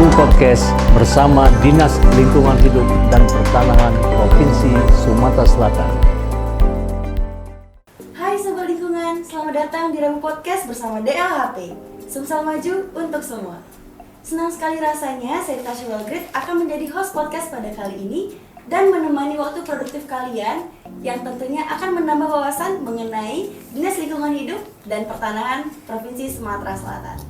Debu Podcast bersama Dinas Lingkungan Hidup dan Pertanahan Provinsi Sumatera Selatan. Hai Sobat Lingkungan, selamat datang di Debu Podcast bersama DLHP. Sumsel maju untuk semua. Senang sekali rasanya saya Tasya Walgrid akan menjadi host podcast pada kali ini dan menemani waktu produktif kalian yang tentunya akan menambah wawasan mengenai Dinas Lingkungan Hidup dan Pertanahan Provinsi Sumatera Selatan.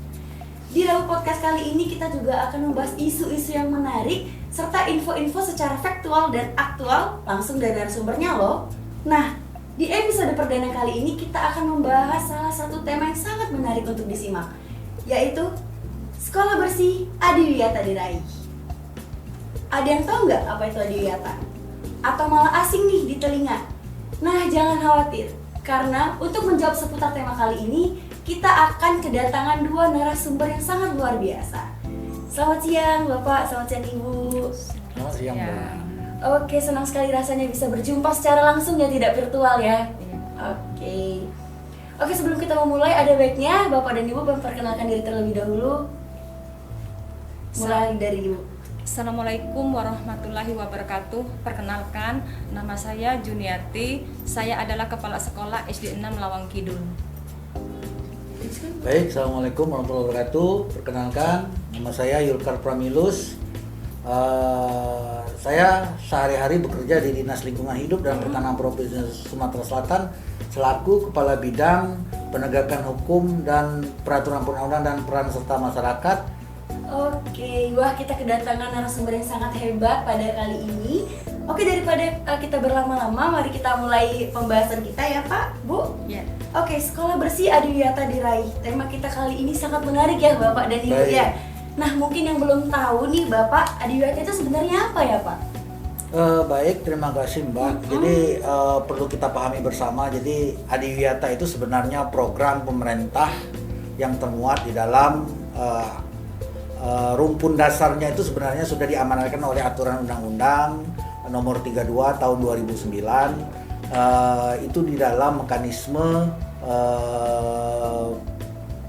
Di Rabu Podcast kali ini kita juga akan membahas isu-isu yang menarik serta info-info secara faktual dan aktual langsung dari narasumbernya loh. Nah, di episode perdana kali ini kita akan membahas salah satu tema yang sangat menarik untuk disimak, yaitu Sekolah Bersih Adiwiyata diraih. Ada yang tahu nggak apa itu Adiwiyata? Atau malah asing nih di telinga? Nah, jangan khawatir, karena untuk menjawab seputar tema kali ini kita akan kedatangan dua narasumber yang sangat luar biasa. Selamat siang Bapak, selamat siang Ibu. Selamat siang, Mbak. Oke, senang sekali rasanya bisa berjumpa secara langsung ya, tidak virtual ya. Oke, sebelum kita memulai ada baiknya Bapak dan Ibu memperkenalkan diri terlebih dahulu. Mulai dari Ibu. Assalamualaikum warahmatullahi wabarakatuh. Perkenalkan, nama saya Juniati. Saya adalah Kepala Sekolah SD 6 Lawang Kidul. Baik, Assalamualaikum warahmatullahi wabarakatuh. Perkenalkan, nama saya Yulkar Pramilus. Saya sehari-hari bekerja di Dinas Lingkungan Hidup dan Pertanahan Provinsi Sumatera Selatan selaku Kepala Bidang Penegakan Hukum dan Peraturan Perundang-undangan dan Peran Serta Masyarakat. Oke, wah kita kedatangan narasumber yang sangat hebat pada kali ini. Oke, daripada kita berlama-lama, mari kita mulai pembahasan kita ya Pak, Bu. Ya. Oke, Sekolah Bersih Adiwiyata diraih. Tema kita kali ini sangat menarik ya Bapak dan Ibu Baik. ya. Nah, mungkin yang belum tahu nih Bapak, Adiwiyata itu sebenarnya apa ya Pak? Baik, terima kasih Mbak. Jadi perlu kita pahami bersama. Jadi Adiwiyata itu sebenarnya program pemerintah yang termuat di dalam rumpun dasarnya itu sebenarnya sudah diamanatkan oleh aturan undang-undang nomor 32 tahun 2009. Itu di dalam mekanisme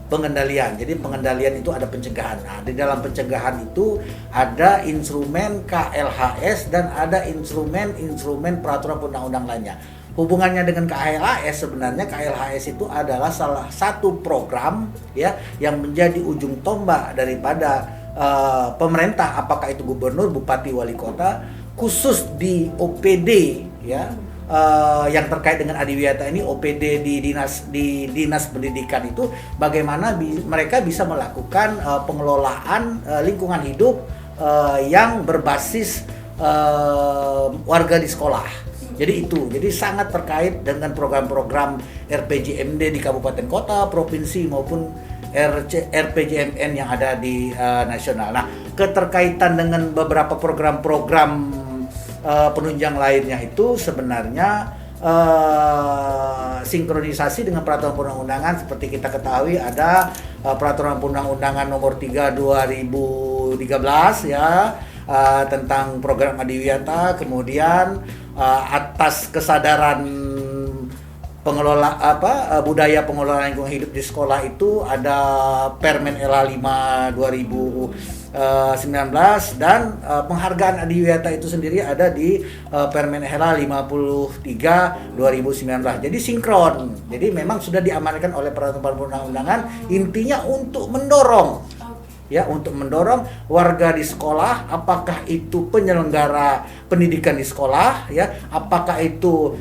pengendalian. Jadi pengendalian itu ada pencegahan. Nah, di dalam pencegahan itu ada instrumen KLHS dan ada instrumen peraturan undang-undang lainnya. Hubungannya dengan KLHS, sebenarnya KLHS itu adalah salah satu program ya yang menjadi ujung tombak daripada pemerintah, apakah itu gubernur, bupati, wali kota, khusus di OPD ya. Yang terkait dengan Adiwiyata ini, OPD di dinas pendidikan itu bagaimana mereka bisa melakukan pengelolaan lingkungan hidup yang berbasis warga di sekolah. Jadi sangat terkait dengan program-program RPJMD di kabupaten kota, provinsi maupun RPJMN yang ada di nasional. Nah, keterkaitan dengan beberapa program-program penunjang lainnya itu sebenarnya sinkronisasi dengan peraturan perundang-undangan. Seperti kita ketahui ada peraturan perundang-undangan nomor 3 2013 ya, tentang program Adiwiyata. Kemudian atas kesadaran budaya pengelolaan lingkungan hidup di sekolah itu ada Permen LH 5 2019 dan penghargaan Adiwiyata itu sendiri ada di Permen LH 53 2019. Jadi sinkron. Jadi memang sudah diamankan oleh peraturan perundang-undangan, intinya untuk mendorong warga di sekolah, apakah itu penyelenggara pendidikan di sekolah ya, apakah itu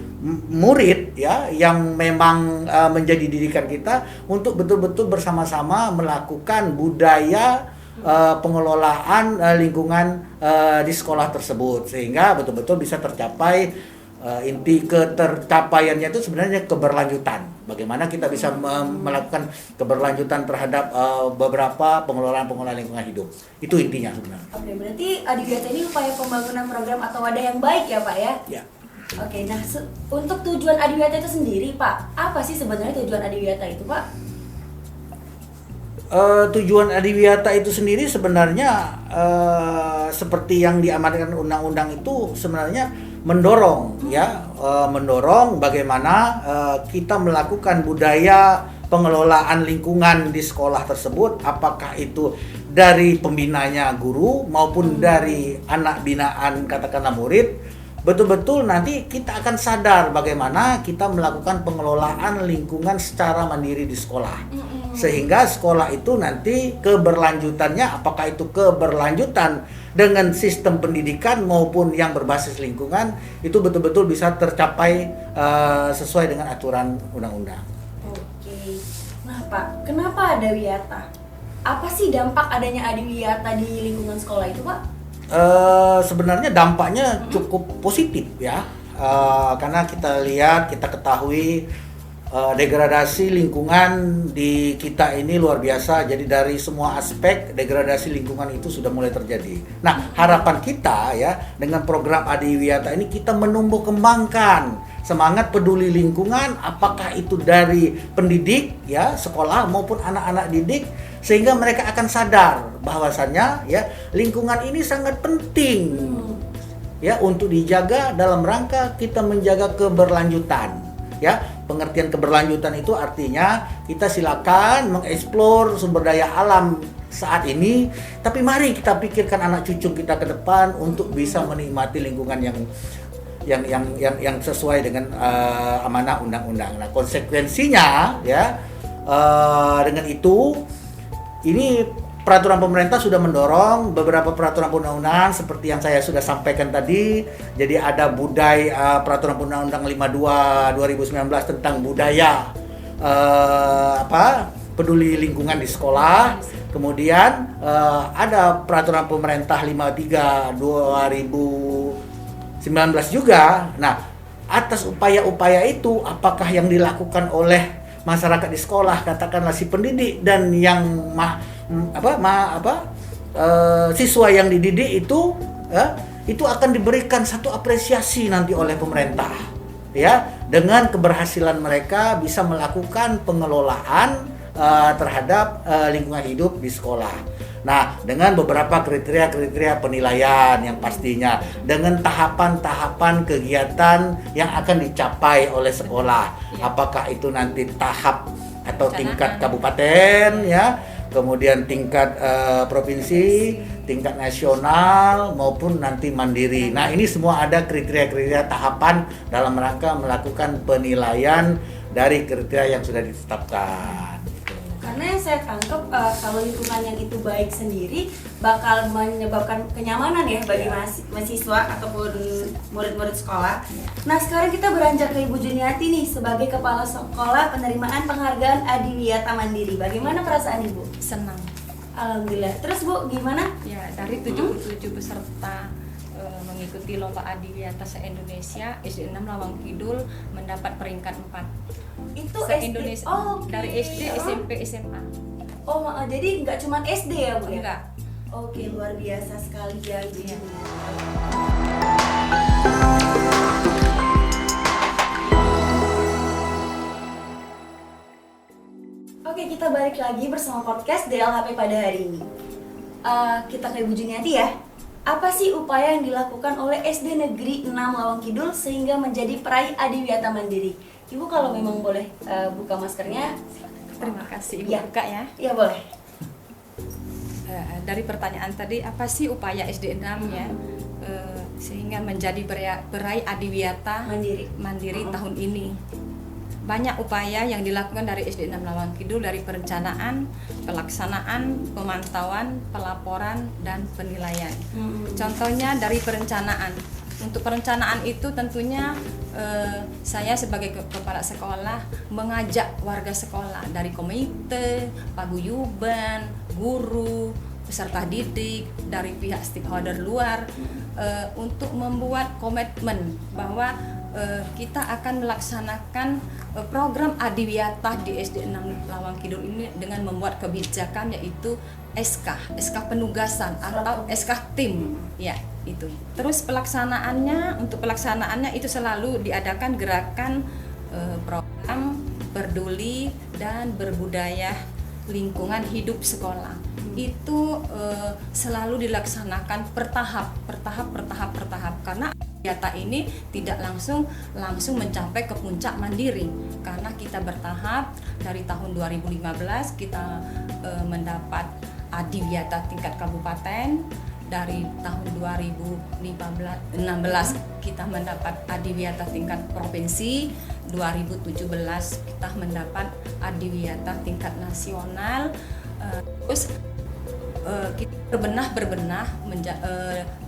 murid ya yang memang menjadi didikan kita, untuk betul-betul bersama-sama melakukan budaya pengelolaan lingkungan di sekolah tersebut sehingga betul-betul bisa tercapai. Inti ketercapaiannya itu sebenarnya keberlanjutan. Bagaimana kita bisa melakukan keberlanjutan terhadap beberapa pengelolaan lingkungan hidup. Itu intinya sebenarnya. Oke, berarti Adiwiyata ini upaya pembangunan program atau wadah yang baik ya Pak ya? Ya. Oke, nah untuk tujuan Adiwiyata itu sendiri Pak, apa sih sebenarnya tujuan Adiwiyata itu Pak? Tujuan Adiwiyata itu sendiri sebenarnya seperti yang diamanatkan undang-undang itu sebenarnya mendorong bagaimana kita melakukan budaya pengelolaan lingkungan di sekolah tersebut, apakah itu dari pembinanya guru maupun dari anak binaan katakanlah murid, betul-betul nanti kita akan sadar bagaimana kita melakukan pengelolaan lingkungan secara mandiri di sekolah. Sehingga sekolah itu nanti keberlanjutannya, apakah itu keberlanjutan dengan sistem pendidikan maupun yang berbasis lingkungan, itu betul-betul bisa tercapai sesuai dengan aturan undang-undang. Oke. Nah Pak, kenapa ada Wiyata? Apa sih dampak adanya Adiwiyata di lingkungan sekolah itu Pak? Sebenarnya dampaknya cukup positif ya, karena kita lihat, kita ketahui degradasi lingkungan di kita ini luar biasa. Jadi dari semua aspek degradasi lingkungan itu sudah mulai terjadi. Nah, harapan kita ya dengan program Adiwiyata ini kita menumbuh kembangkan semangat peduli lingkungan, apakah itu dari pendidik ya, sekolah maupun anak-anak didik, sehingga mereka akan sadar bahwasannya ya lingkungan ini sangat penting ya untuk dijaga dalam rangka kita menjaga keberlanjutan. Ya, pengertian keberlanjutan itu artinya kita silakan mengeksplor sumber daya alam saat ini, tapi mari kita pikirkan anak cucu kita ke depan untuk bisa menikmati lingkungan yang sesuai dengan amanah undang-undang. Nah, konsekuensinya ya dengan itu ini peraturan pemerintah sudah mendorong beberapa peraturan undang-undang seperti yang saya sudah sampaikan tadi. Jadi ada peraturan undang-undang 52 2019 tentang budaya peduli lingkungan di sekolah. Kemudian ada peraturan pemerintah 53 2019 juga. Nah, atas upaya-upaya itu apakah yang dilakukan oleh masyarakat di sekolah, katakanlah si pendidik dan yang siswa yang dididik itu akan diberikan satu apresiasi nanti oleh pemerintah ya, dengan keberhasilan mereka bisa melakukan pengelolaan terhadap lingkungan hidup di sekolah. Nah, dengan beberapa kriteria penilaian yang pastinya, dengan tahapan-tahapan kegiatan yang akan dicapai oleh sekolah, apakah itu nanti tahap atau tingkat kabupaten ya, kemudian tingkat provinsi, tingkat nasional maupun nanti mandiri. Nah, ini semua ada kriteria-kriteria tahapan dalam rangka melakukan penilaian dari kriteria yang sudah ditetapkan. Karena yang saya tangkap kalau lingkungan yang itu baik sendiri bakal menyebabkan kenyamanan ya bagi mahasiswa ataupun murid-murid sekolah. Nah, sekarang kita beranjak ke Ibu Juniati nih sebagai Kepala Sekolah Penerimaan Penghargaan Adiwiyata Mandiri. Bagaimana perasaan Ibu? Senang. Alhamdulillah. Terus Bu, gimana? Ya, dari 77 peserta mengikuti lomba Adiwiyata se-Indonesia, SD 6 Lawang Kidul mendapat peringkat 4. Itu se-Indonesia. Oh, okay. Dari SD, SMP, SMA. Oh, jadi nggak cuma SD ya Bu ya? Enggak. Oke, luar biasa sekali ya Ibu. Iya. Oke, kita balik lagi bersama podcast DLHP pada hari ini. Kita ke Ibu Juniati ya. Apa sih upaya yang dilakukan oleh SD Negeri 6 Lawang Kidul sehingga menjadi peraih Adiwiyata Mandiri? Ibu kalau memang boleh buka maskernya. Terima kasih Ibu. Ya. Buka ya. Iya boleh. Dari pertanyaan tadi, apa sih upaya SD 6 ya sehingga menjadi peraih Adiwiyata Mandiri tahun ini? Banyak upaya yang dilakukan dari SD 6 Lawang Kidul, dari perencanaan, pelaksanaan, pemantauan, pelaporan, dan penilaian. Contohnya dari perencanaan. Untuk perencanaan itu tentunya saya sebagai kepala sekolah mengajak warga sekolah dari komite, paguyuban, guru, peserta didik, dari pihak stakeholder luar untuk membuat komitmen bahwa kita akan melaksanakan program Adiwiyata di SD 6 Lawang Kidul ini dengan membuat kebijakan, yaitu SK penugasan atau SK tim ya itu. Terus untuk pelaksanaannya itu selalu diadakan gerakan program peduli dan berbudaya lingkungan hidup sekolah. Itu selalu dilaksanakan bertahap karena Adiwiyata ini tidak langsung mencapai ke puncak mandiri, karena kita bertahap. Dari tahun 2015 kita mendapat Adiwiyata tingkat kabupaten. Dari tahun 2016 kita mendapat Adiwiyata tingkat provinsi. 2017 kita mendapat Adiwiyata tingkat nasional. Terus kita berbenah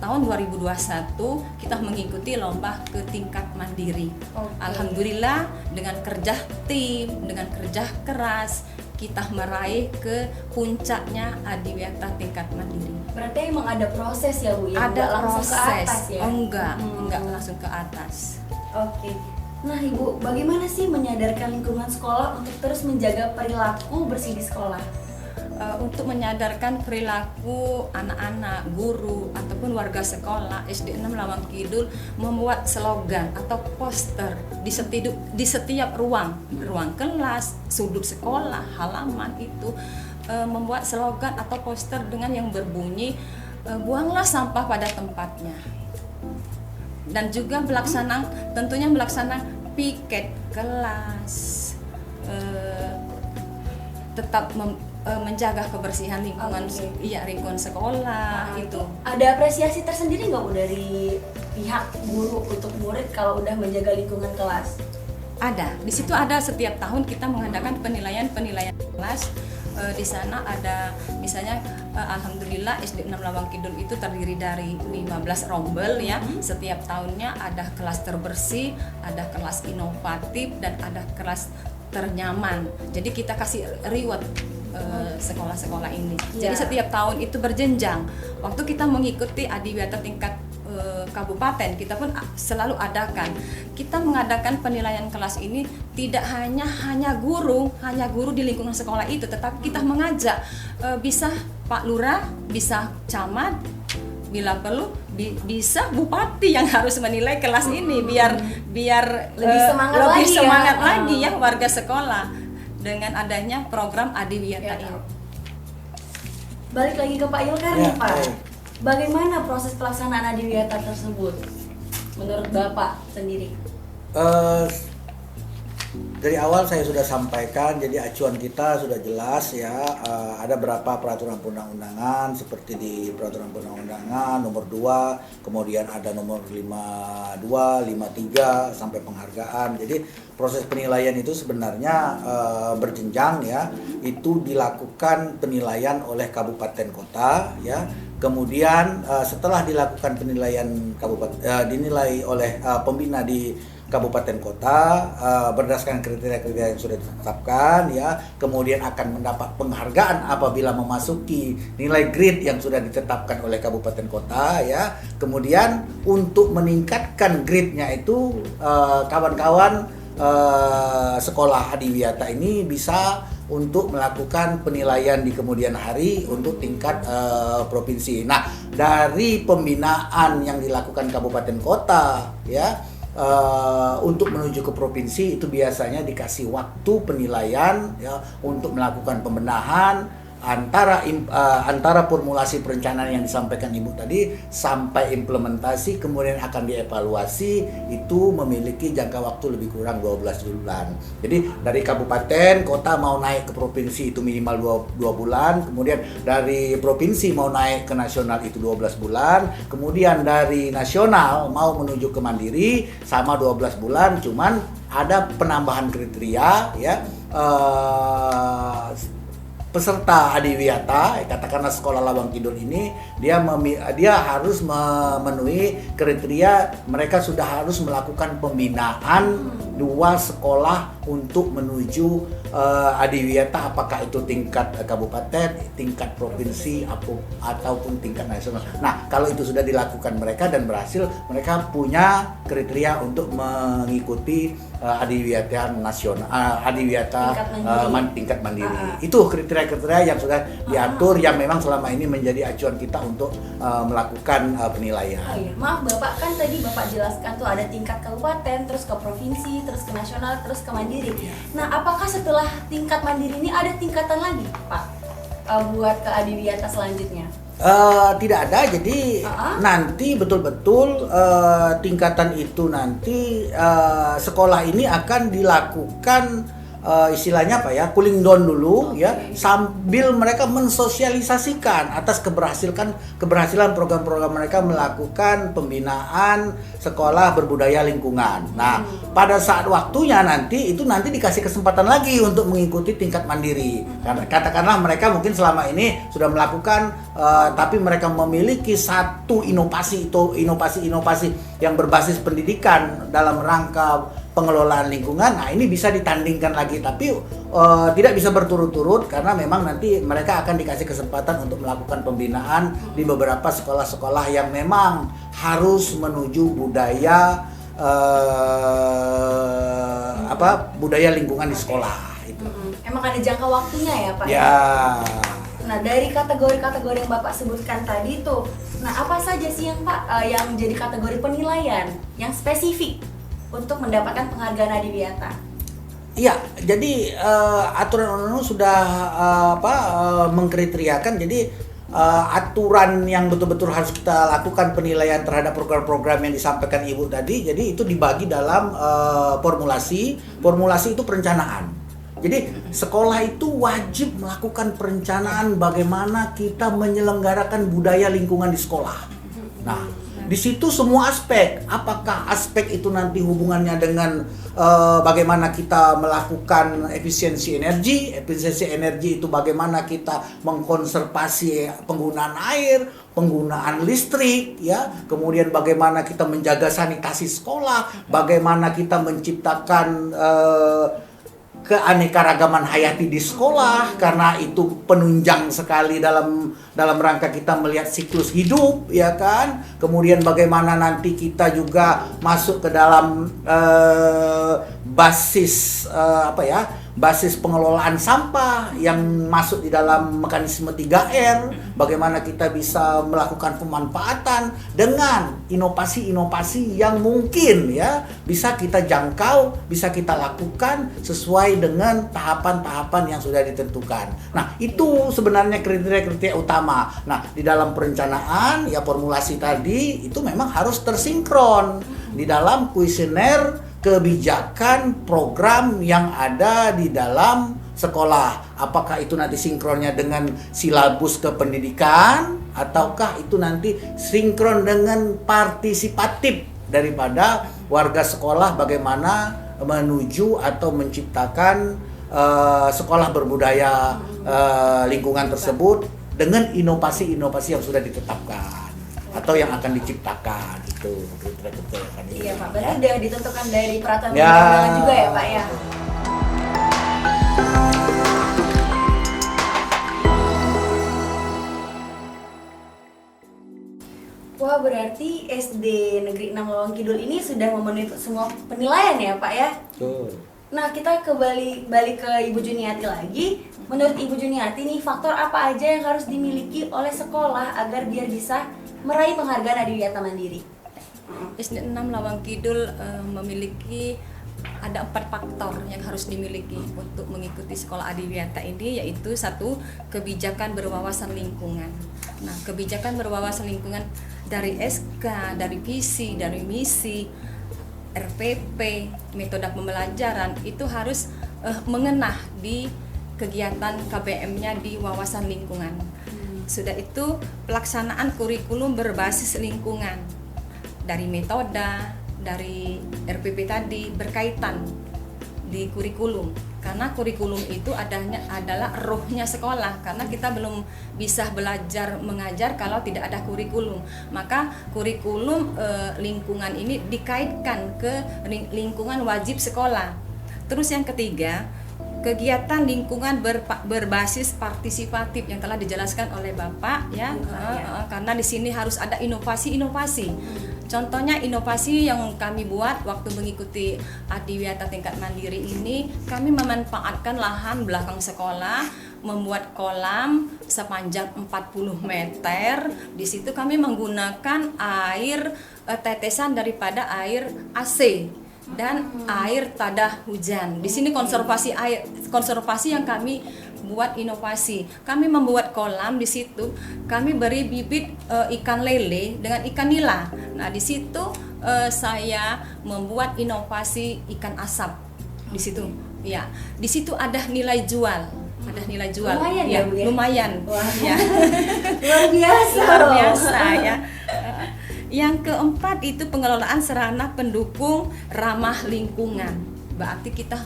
tahun 2021 kita mengikuti lomba ke tingkat mandiri. Alhamdulillah dengan kerja tim, dengan kerja keras kita meraih ke puncaknya Adiwiyata tingkat mandiri. Berarti emang ada proses ya Bu ya? Ada langsung proses. ke atas ya? Enggak langsung ke atas. Oke. Nah Ibu, bagaimana sih menyadarkan lingkungan sekolah untuk terus menjaga perilaku bersih di sekolah? Untuk menyadarkan perilaku anak-anak, guru, ataupun warga sekolah, SD 6 Lawang Kidul membuat slogan atau poster di setiap ruang kelas, sudut sekolah, halaman itu membuat slogan atau poster dengan yang berbunyi buanglah sampah pada tempatnya. Dan juga tentunya melaksanakan piket kelas, tetap menjaga kebersihan lingkungan, lingkungan sekolah. Itu ada apresiasi tersendiri nggak Bu dari pihak guru untuk murid kalau udah menjaga lingkungan kelas? Ada, di situ ada setiap tahun kita mengadakan penilaian kelas. Di sana ada misalnya alhamdulillah SD 6 Lawang Kidul itu terdiri dari 15 rombel ya. Setiap tahunnya ada kelas terbersih, ada kelas inovatif, dan ada kelas ternyaman. Jadi kita kasih reward sekolah-sekolah ini. Jadi setiap tahun itu berjenjang. Waktu kita mengikuti Adiwiyata tingkat kabupaten, kita pun selalu adakan. Kita mengadakan penilaian kelas ini tidak hanya guru di lingkungan sekolah itu, tetapi kita mengajak bisa Pak Lurah, bisa camat, bila perlu bisa bupati yang harus menilai kelas ini biar lebih semangat lagi ya warga sekolah dengan adanya program Adiwiyata ini. Balik lagi ke Pak Ilkar nih Pak. Bagaimana proses pelaksanaan Adiwiyata tersebut menurut Bapak sendiri? Dari awal saya sudah sampaikan, jadi acuan kita sudah jelas ya. Ada berapa peraturan perundang-undangan seperti di peraturan perundang-undangan nomor 2, kemudian ada nomor 52, 53 sampai penghargaan. Jadi proses penilaian itu sebenarnya berjenjang ya. Itu dilakukan penilaian oleh kabupaten kota ya. Kemudian setelah dilakukan penilaian dinilai oleh pembina di kabupaten kota berdasarkan kriteria-kriteria yang sudah ditetapkan ya, kemudian akan mendapat penghargaan apabila memasuki nilai grade yang sudah ditetapkan oleh kabupaten kota ya. Kemudian untuk meningkatkan grade-nya itu kawan-kawan sekolah Adiwiyata ini bisa untuk melakukan penilaian di kemudian hari untuk tingkat provinsi. Nah, dari pembinaan yang dilakukan kabupaten kota ya untuk menuju ke provinsi itu biasanya dikasih waktu penilaian ya untuk melakukan pembenahan antara formulasi perencanaan yang disampaikan Ibu tadi sampai implementasi, kemudian akan dievaluasi. Itu memiliki jangka waktu lebih kurang 12 bulan. Jadi dari kabupaten kota mau naik ke provinsi itu minimal 2 bulan, kemudian dari provinsi mau naik ke nasional itu 12 bulan, kemudian dari nasional mau menuju ke mandiri sama 12 bulan, cuman ada penambahan kriteria ya. Peserta Adiwiyata, katakanlah sekolah Lawang Kidul ini, dia harus memenuhi kriteria, mereka sudah harus melakukan pembinaan 2 sekolah untuk menuju Adiwiyata, apakah itu tingkat kabupaten, tingkat provinsi, ataupun tingkat nasional. Nah, kalau itu sudah dilakukan mereka dan berhasil, mereka punya kriteria untuk mengikuti Adiwiyata nasional, Adiwiyata tingkat mandiri. Itu kriteria-kriteria yang sudah diatur, yang memang selama ini menjadi acuan kita untuk melakukan penilaian. Oh iya, maaf Bapak, kan tadi Bapak jelaskan tuh ada tingkat kabupaten, terus ke provinsi, terus ke nasional, terus ke mandiri. Nah, apakah setelah tingkat mandiri ini ada tingkatan lagi, Pak, buat ke Adiwiyata selanjutnya? Tidak ada, jadi nanti betul-betul tingkatan itu nanti sekolah ini akan dilakukan istilahnya apa ya, cooling down dulu ya, sambil mereka mensosialisasikan atas keberhasilan program-program mereka melakukan pembinaan sekolah berbudaya lingkungan. Nah, pada saat waktunya nanti dikasih kesempatan lagi untuk mengikuti tingkat mandiri. Katakanlah mereka mungkin selama ini sudah melakukan tapi mereka memiliki satu inovasi yang berbasis pendidikan dalam rangka pengelolaan lingkungan. Nah, ini bisa ditandingkan lagi, tapi tidak bisa berturut-turut karena memang nanti mereka akan dikasih kesempatan untuk melakukan pembinaan di beberapa sekolah-sekolah yang memang harus menuju budaya budaya lingkungan di sekolah itu. Emang ada jangka waktunya ya, Pak? Ya. Nah, dari kategori-kategori yang Bapak sebutkan tadi tuh, nah apa saja sih yang yang jadi kategori penilaian yang spesifik untuk mendapatkan penghargaan Adiwiyata? Iya, jadi aturan undang-undang sudah mengkriteriakan. Jadi aturan yang betul-betul harus kita lakukan penilaian terhadap program-program yang disampaikan Ibu tadi. Jadi itu dibagi dalam formulasi. Formulasi itu perencanaan. Jadi sekolah itu wajib melakukan perencanaan bagaimana kita menyelenggarakan budaya lingkungan di sekolah. Nah, di situ semua aspek, apakah aspek itu nanti hubungannya dengan bagaimana kita melakukan efisiensi energi itu bagaimana kita mengkonservasi penggunaan air, penggunaan listrik, ya, kemudian bagaimana kita menjaga sanitasi sekolah, bagaimana kita menciptakan keanekaragaman hayati di sekolah, karena itu penunjang sekali dalam rangka kita melihat siklus hidup, ya kan. Kemudian bagaimana nanti kita juga masuk ke dalam basis basis pengelolaan sampah yang masuk di dalam mekanisme 3R, bagaimana kita bisa melakukan pemanfaatan dengan inovasi-inovasi yang mungkin ya bisa kita jangkau, bisa kita lakukan sesuai dengan tahapan-tahapan yang sudah ditentukan. Nah, itu sebenarnya kriteria-kriteria utama. Nah, di dalam perencanaan ya formulasi tadi itu memang harus tersinkron di dalam kuesioner kebijakan program yang ada di dalam sekolah. Apakah itu nanti sinkronnya dengan silabus kependidikan ataukah itu nanti sinkron dengan partisipatif daripada warga sekolah bagaimana menuju atau menciptakan sekolah berbudaya lingkungan tersebut dengan inovasi-inovasi yang sudah ditetapkan atau yang akan diciptakan itu. Iya Pak, berarti udah ditentukan dari peraturan perundang-undangan juga ya Pak ya. Wah, berarti SD Negeri 6 Lawang Kidul ini sudah memenuhi semua penilaian ya Pak ya. Betul. Nah, kita balik ke Ibu Juniati lagi. Menurut Ibu Juniati nih, faktor apa aja yang harus dimiliki oleh sekolah agar biar bisa meraih penghargaan Adiwiyata Mandiri? SD 6 Lawang Kidul memiliki ada 4 faktor yang harus dimiliki untuk mengikuti sekolah Adiwiyata ini, yaitu 1, kebijakan berwawasan lingkungan. Nah, kebijakan berwawasan lingkungan dari SK, dari visi, dari misi, RPP, metode pembelajaran itu harus mengenah di kegiatan KBM-nya di wawasan lingkungan. Sudah itu pelaksanaan kurikulum berbasis lingkungan dari metode, dari RPP tadi berkaitan di kurikulum, karena kurikulum itu adalah rohnya sekolah, karena kita belum bisa belajar mengajar kalau tidak ada kurikulum. Maka kurikulum lingkungan ini dikaitkan ke lingkungan wajib sekolah. Terus yang ketiga, kegiatan lingkungan berbasis partisipatif yang telah dijelaskan oleh Bapak ya, karena di sini harus ada inovasi-inovasi. Contohnya inovasi yang kami buat waktu mengikuti Adiwiyata tingkat mandiri ini, kami memanfaatkan lahan belakang sekolah, membuat kolam sepanjang 40 meter. Di situ kami menggunakan air tetesan daripada air AC dan air tada hujan. Di sini konservasi air, konservasi yang kami buat inovasi. Kami membuat kolam di situ, kami beri bibit ikan lele dengan ikan nila. Nah, di situ saya membuat inovasi ikan asap di situ. Ya, di situ ada nilai jual. Ada nilai jual. Lumayan ya, Bu, ya? lumayan. Wah. Ya. Luar biasa. Luar loh. biasa ya. Yang keempat itu pengelolaan sarana pendukung ramah lingkungan. Berarti kita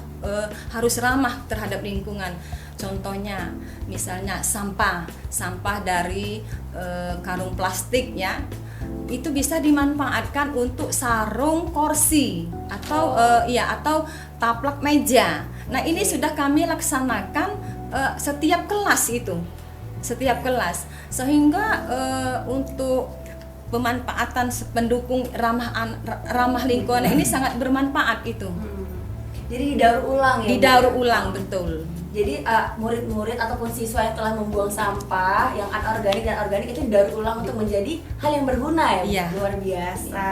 harus ramah terhadap lingkungan. Contohnya, misalnya sampah dari karung plastik ya, itu bisa dimanfaatkan untuk sarung kursi atau atau taplak meja. Nah, ini sudah kami laksanakan setiap kelas itu, setiap kelas, sehingga untuk pemanfaatan pendukung ramah lingkungan ini sangat bermanfaat itu. Jadi didaur ulang ya. Didaur ulang, betul. Jadi murid-murid ataupun siswa yang telah membuang sampah yang anorganik dan organik itu didaur ulang untuk menjadi hal yang berguna ya. Iya. Luar biasa.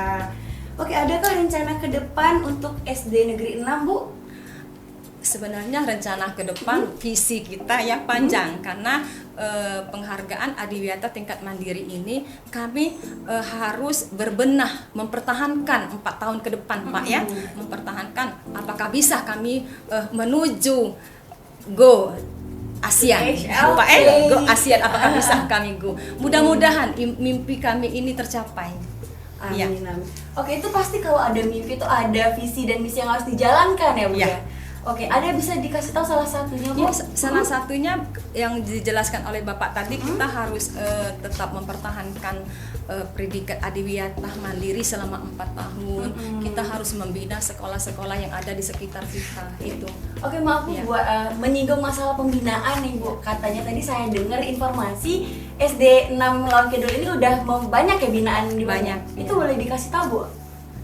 Oke, adakah rencana ke depan untuk SD Negeri 6, Bu? Sebenarnya rencana ke depan visi kita ya panjang, karena penghargaan Adiwiyata tingkat mandiri ini kami harus berbenah mempertahankan 4 tahun ke depan Pak ya, mempertahankan apakah bisa kami menuju Go ASEAN Pak Go ASEAN, apakah bisa kami go. Mudah-mudahan mimpi kami ini tercapai. Amin, Ya. amin. Oke, itu pasti kalau ada mimpi itu ada visi dan misi yang harus dijalankan ya, Bu Ya. ya. Oke, ada bisa dikasih tahu salah satunya, Bu? Ya, salah satunya yang dijelaskan oleh Bapak tadi, kita harus tetap mempertahankan predikat Adiwiyata mandiri selama 4 tahun. Kita harus membina sekolah-sekolah yang ada di sekitar kita itu. Oke, maaf Bu, Ya. buat menyinggung masalah pembinaan nih Bu. Katanya tadi saya dengar informasi SD 6 Lawang Kidul ini udah banyak ya binaan di mana? Banyak, Itu ya. boleh dikasih tahu Bu?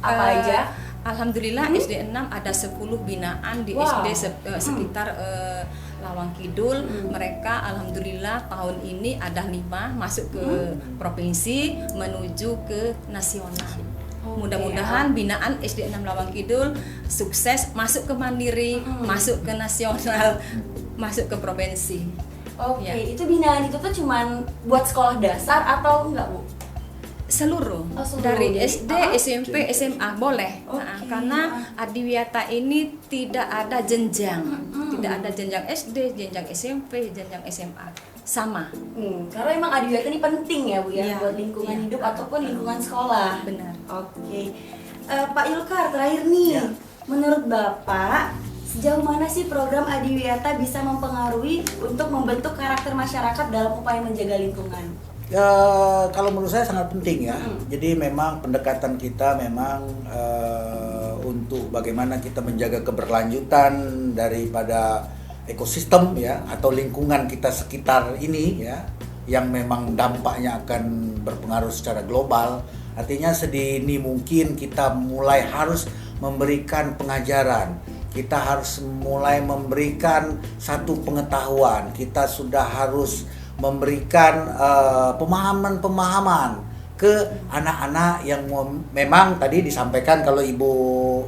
Apa aja? Alhamdulillah SD 6 ada 10 binaan di Wow. SD sekitar Lawang Kidul. Mereka alhamdulillah tahun ini ada 5 masuk ke provinsi menuju ke nasional. Mudah-mudahan binaan SD 6 Lawang Kidul sukses masuk ke mandiri, masuk ke nasional, masuk ke provinsi. Oke, Ya. itu binaan itu tuh cuman buat sekolah dasar atau enggak Bu? Seluruh, Oh, seluruh. dari Jadi, SD, SMP, SMA boleh. Nah, Oke. karena Adiwiyata ini tidak ada jenjang, tidak ada jenjang SD, jenjang SMP, jenjang SMA, sama. Karena emang Adiwiyata ini penting ya Bu ya, Iya, buat lingkungan iya. hidup ataupun lingkungan sekolah. Benar. Oke, Pak Yulkar terakhir nih, Ya. menurut Bapak sejauh mana sih program Adiwiyata bisa mempengaruhi untuk membentuk karakter masyarakat dalam upaya menjaga lingkungan? Ya, kalau menurut saya sangat penting ya. Jadi memang pendekatan kita memang untuk bagaimana kita menjaga keberlanjutan daripada ekosistem ya atau lingkungan kita sekitar ini ya, yang memang dampaknya akan berpengaruh secara global. Artinya sedini mungkin kita mulai harus memberikan pengajaran. Kita harus mulai memberikan satu pengetahuan. Kita sudah harus memberikan pemahaman-pemahaman ke anak-anak yang memang tadi disampaikan kalau Ibu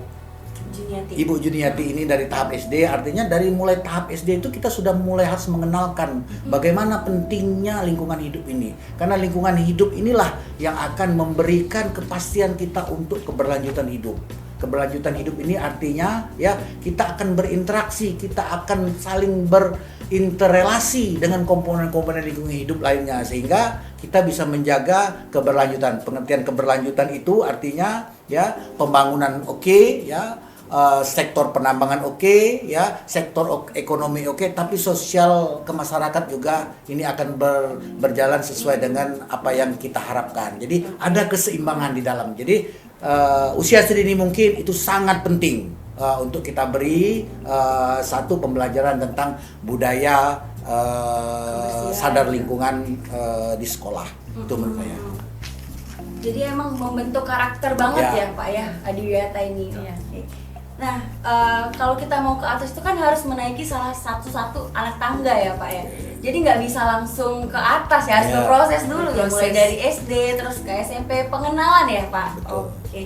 Juniati ini dari tahap SD, artinya dari mulai tahap SD itu kita sudah mulai harus mengenalkan bagaimana pentingnya lingkungan hidup ini. Karena lingkungan hidup inilah yang akan memberikan kepastian kita untuk keberlanjutan hidup. Keberlanjutan hidup ini artinya ya kita akan berinteraksi, kita akan saling berinterrelasi dengan komponen-komponen lingkungan hidup lainnya sehingga kita bisa menjaga keberlanjutan. Pengertian keberlanjutan itu artinya ya pembangunan oke, ya sektor penambangan oke, ya sektor ekonomi oke, tapi sosial kemasyarakat juga ini akan berjalan sesuai dengan apa yang kita harapkan. Jadi ada keseimbangan di dalam. Jadi usia sedini mungkin itu sangat penting untuk kita beri satu pembelajaran tentang budaya sadar lingkungan di sekolah. Itu menurut saya. Jadi emang membentuk karakter banget Ya. ya Pak ya Adiwiyata ini. Iya. Oke. Nah, kalau kita mau ke atas itu kan harus menaiki salah satu anak tangga ya Pak ya. Jadi nggak bisa langsung ke atas ya, harus Ya. berproses dulu ya, mulai Proses. dari SD terus ke SMP, pengenalan ya Pak. Betul. Oke.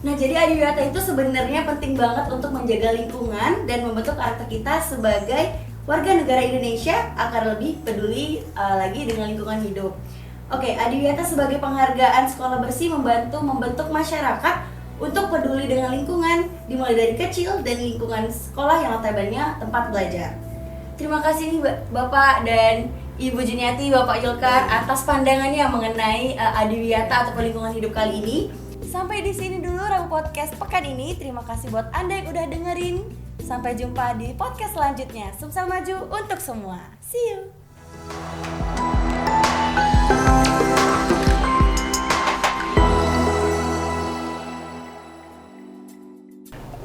Nah, jadi Adiwiyata itu sebenarnya penting banget untuk menjaga lingkungan dan membentuk karakter kita sebagai warga negara Indonesia akan lebih peduli lagi dengan lingkungan hidup. Oke, Adiwiyata sebagai penghargaan sekolah bersih membantu membentuk masyarakat untuk peduli dengan lingkungan dimulai dari kecil dan lingkungan sekolah yang notabene tempat belajar. Terima kasih nih Bapak dan Ibu Juniati, Bapak Julkar atas pandangannya mengenai Adiwiyata atau lingkungan hidup kali ini. Sampai di sini dulu Rabu Podcast pekan ini. Terima kasih buat Anda yang udah dengerin. Sampai jumpa di podcast selanjutnya. Sumsel maju untuk semua. See you.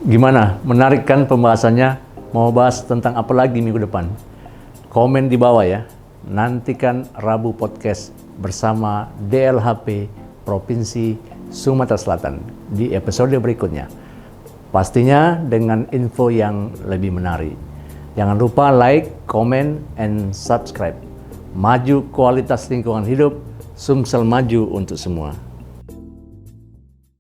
Gimana? Menarik kan pembahasannya? Mau bahas tentang apa lagi minggu depan? Komen di bawah ya. Nantikan Rabu Podcast bersama DLHP Provinsi Sumatera Selatan di episode berikutnya. Pastinya dengan info yang lebih menarik. Jangan lupa like, comment, and subscribe. Maju kualitas lingkungan hidup, Sumsel maju untuk semua.